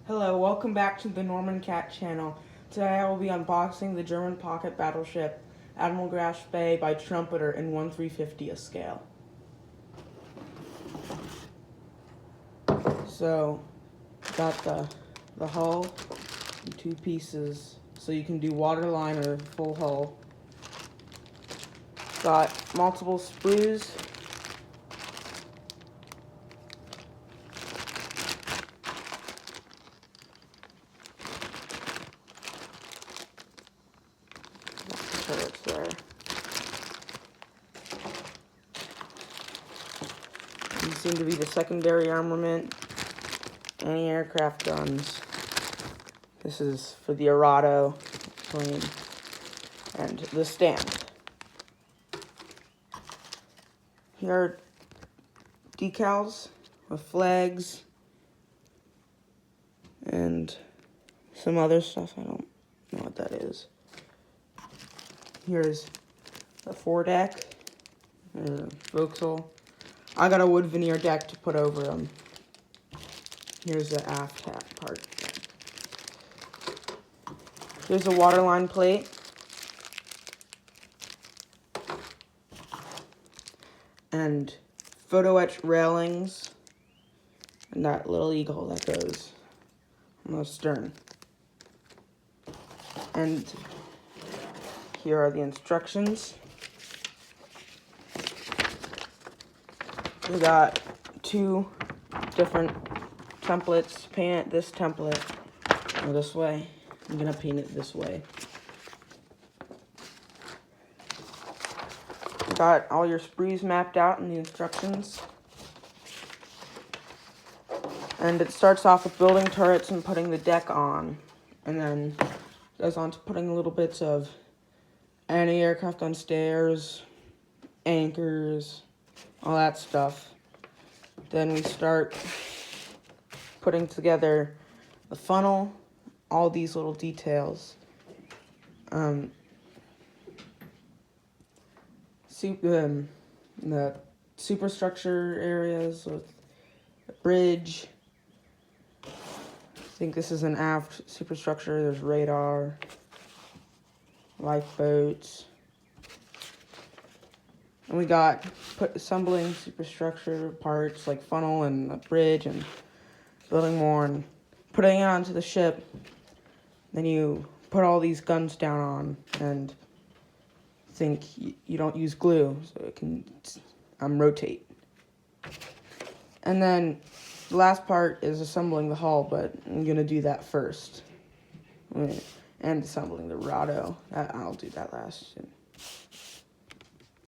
Hello, welcome back to the Norman Cat channel. Today I will be unboxing the German pocket battleship Admiral Graf Spee by Trumpeter in 1/350th scale. So, got the hull in two pieces, so you can do waterline or full hull. Got multiple sprues. Turrets there. These seem to be the secondary armament. Anti-aircraft guns. This is for the Arado plane. And the stand. Here are decals with flags and some other stuff. I don't know what that is. Here's the foredeck, forecastle. I got a wood veneer deck to put over them. Here's the aft hat part. Here's a waterline plate. And photo etched railings. And that little eagle that goes on the stern. And here are the instructions. We got two different templates. Paint it this template or this way. I'm gonna paint it this way. Got all your sprues mapped out in the instructions. And it starts off with building turrets and putting the deck on. And then goes on to putting little bits of anti-aircraft on stairs, anchors, all that stuff. Then we start putting together the funnel, all these little details. The superstructure areas with a bridge. I think this is an aft superstructure. There's radar, lifeboats. And we got assembling superstructure parts like funnel and a bridge and building more and putting it onto the ship. Then you put all these guns down on and think you don't use glue so it can rotate. And then the last part is assembling the hull, but I'm gonna do that first. And assembling the Rado. I'll do that last.